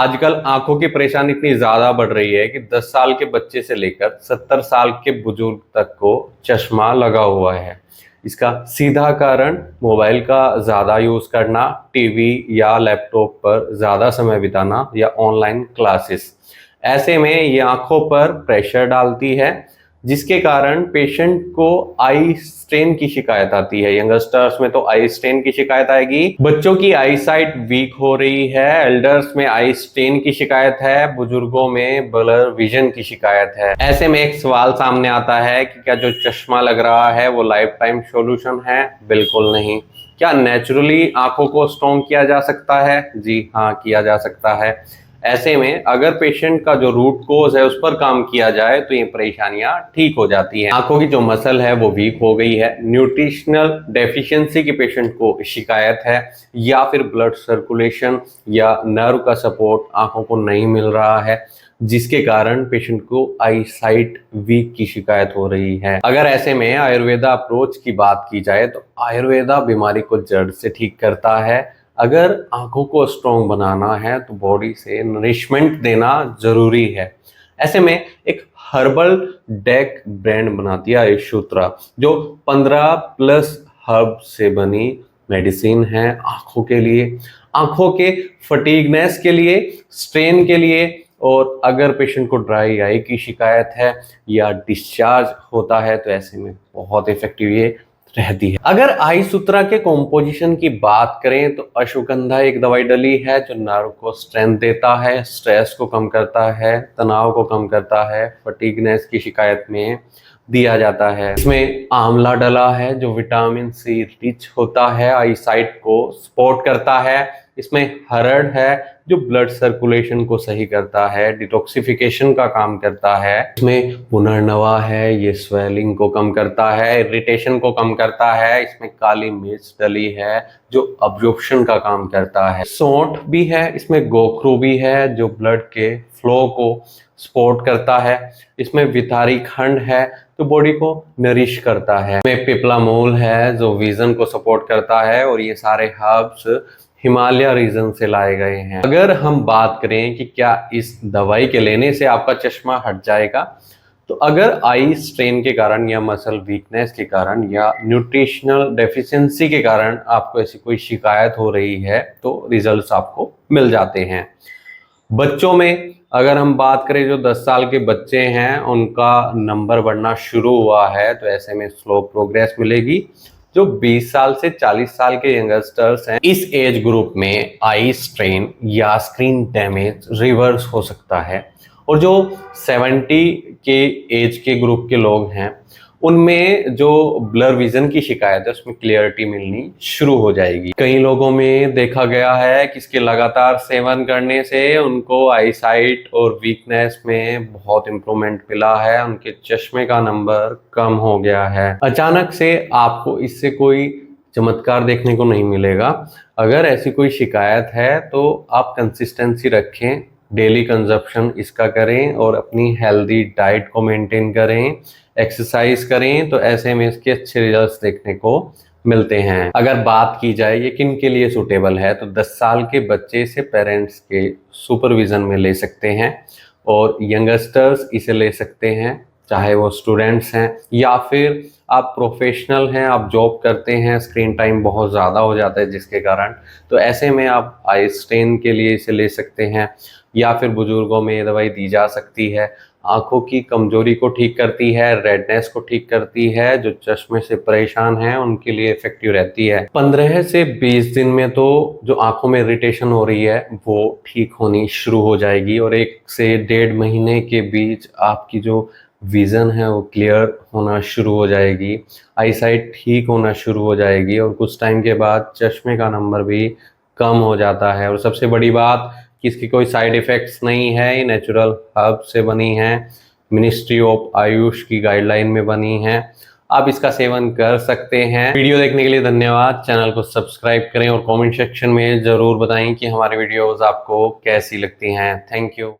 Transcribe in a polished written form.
आजकल आंखों की परेशानी इतनी ज्यादा बढ़ रही है कि 10 साल के बच्चे से लेकर 70 साल के बुजुर्ग तक को चश्मा लगा हुआ है। इसका सीधा कारण मोबाइल का ज्यादा यूज करना, टीवी या लैपटॉप पर ज्यादा समय बिताना या ऑनलाइन क्लासेस। ऐसे में ये आंखों पर प्रेशर डालती है, जिसके कारण पेशेंट को आई स्ट्रेन की शिकायत आती है। यंगस्टर्स में तो आई स्ट्रेन की शिकायत आएगी, बच्चों की आई साइट वीक हो रही है, एल्डर्स में आई स्ट्रेन की शिकायत है, बुजुर्गों में ब्लर विजन की शिकायत है। ऐसे में एक सवाल सामने आता है कि क्या जो चश्मा लग रहा है वो लाइफ टाइम सॉल्यूशन है? बिल्कुल नहीं। क्या नेचुरली आंखों को स्ट्रॉन्ग किया जा सकता है? जी हाँ, किया जा सकता है। ऐसे में अगर पेशेंट का जो रूट कोज है उस पर काम किया जाए तो ये परेशानियां ठीक हो जाती हैं। आंखों की जो मसल है वो वीक हो गई है, न्यूट्रिशनल डेफिशिएंसी की पेशेंट को शिकायत है, या फिर ब्लड सर्कुलेशन या नर्व का सपोर्ट आंखों को नहीं मिल रहा है, जिसके कारण पेशेंट को आई साइट वीक की शिकायत हो रही है। अगर ऐसे में आयुर्वेदा अप्रोच की बात की जाए तो आयुर्वेदा बीमारी को जड़ से ठीक करता है। अगर आंखों को स्ट्रॉन्ग बनाना है तो बॉडी से नरिशमेंट देना जरूरी है। ऐसे में एक हर्बल डेक ब्रांड बनाती है आयुषसूत्रा, जो 15 प्लस हर्ब से बनी मेडिसिन है आंखों के लिए, आंखों के फटीगनेस के लिए, स्ट्रेन के लिए। और अगर पेशेंट को ड्राई आई की शिकायत है या डिस्चार्ज होता है तो ऐसे में बहुत इफेक्टिव ये रहती है। अगर आई सूत्रा के कॉम्पोजिशन की बात करें तो अश्वगंधा एक दवाई डली है जो नर्व को स्ट्रेंथ देता है, स्ट्रेस को कम करता है, तनाव को कम करता है, फटीगनेस की शिकायत में दिया जाता है। इसमें आंवला डला है जो विटामिन सी रिच होता है, आई साइट को सपोर्ट करता है। इसमें हरड़ है जो ब्लड सर्कुलेशन को सही करता है, डिटॉक्सिफिकेशन का काम करता है। इसमें पुनर्नवा है, ये स्वेलिंग को कम करता है, इरिटेशन को कम करता है। इसमें काली मिर्च डली है जो अब्जॉर्प्शन का काम करता है। सौंठ भी है, इसमें गोखरू भी है जो ब्लड के फ्लो को सपोर्ट करता है। इसमें वितारी खंड है तो बॉडी को नरिश करता है। इसमें पिपलामूल है जो विजन को सपोर्ट करता है। और ये सारे हर्ब्स हिमालय रीजन से लाए गए हैं। अगर हम बात करें कि क्या इस दवाई के लेने से आपका चश्मा हट जाएगा, तो अगर आई स्ट्रेन के कारण या मसल वीकनेस के कारण या न्यूट्रिशनल डेफिशिएंसी के कारण आपको ऐसी कोई शिकायत हो रही है तो रिजल्ट्स आपको मिल जाते हैं। बच्चों में अगर हम बात करें, जो 10 साल के बच्चे हैं उनका नंबर बढ़ना शुरू हुआ है तो ऐसे में स्लो प्रोग्रेस मिलेगी। जो 20 साल से 40 साल के यंगस्टर्स हैं, इस एज ग्रुप में आई स्ट्रेन या स्क्रीन डैमेज रिवर्स हो सकता है। और जो 70 के एज के ग्रुप के लोग हैं उनमें जो ब्लर विजन की शिकायत है उसमें क्लियरिटी मिलनी शुरू हो जाएगी। कई लोगों में देखा गया है कि इसके लगातार सेवन करने से उनको आई साइट और वीकनेस में बहुत इंप्रूवमेंट मिला है, उनके चश्मे का नंबर कम हो गया है। अचानक से आपको इससे कोई चमत्कार देखने को नहीं मिलेगा। अगर ऐसी कोई शिकायत है तो आप कंसिस्टेंसी रखें, डेली कंजप्शन इसका करें और अपनी हेल्दी डाइट को मेंटेन करें, एक्सरसाइज करें, तो ऐसे में इसके अच्छे रिजल्ट्स देखने को मिलते हैं। अगर बात की जाए ये किन के लिए सूटेबल है, तो 10 साल के बच्चे से पेरेंट्स के सुपरविजन में ले सकते हैं, और यंगस्टर्स इसे ले सकते हैं, चाहे वो स्टूडेंट्स हैं या फिर आप प्रोफेशनल हैं, आप जॉब करते हैं, स्क्रीन टाइम बहुत ज़्यादा हो जाता है जिसके कारण, तो ऐसे में आप आई स्ट्रेन के लिए इसे ले सकते हैं। या फिर बुजुर्गों में ये दवाई दी जा सकती है, आंखों की कमजोरी को ठीक करती है, रेडनेस को ठीक करती है, जो चश्मे से परेशान हैं उनके लिए इफेक्टिव रहती है। 15 से 20 दिन में तो जो आंखों में इरिटेशन हो रही है वो ठीक होनी शुरू हो जाएगी, और 1 से 1.5 महीने के बीच आपकी जो विजन है वो क्लियर होना शुरू हो जाएगी, आई साइट ठीक होना शुरू हो जाएगी, और कुछ टाइम के बाद चश्मे का नंबर भी कम हो जाता है। और सबसे बड़ी बात कि इसकी कोई साइड इफेक्ट्स नहीं है, ये नेचुरल हर्ब से बनी है, मिनिस्ट्री ऑफ आयुष की गाइडलाइन में बनी है, आप इसका सेवन कर सकते हैं। वीडियो देखने के लिए धन्यवाद। चैनल को सब्सक्राइब करें और कमेंट सेक्शन में जरूर बताएं कि हमारी वीडियोस आपको कैसी लगती हैं। Thank you.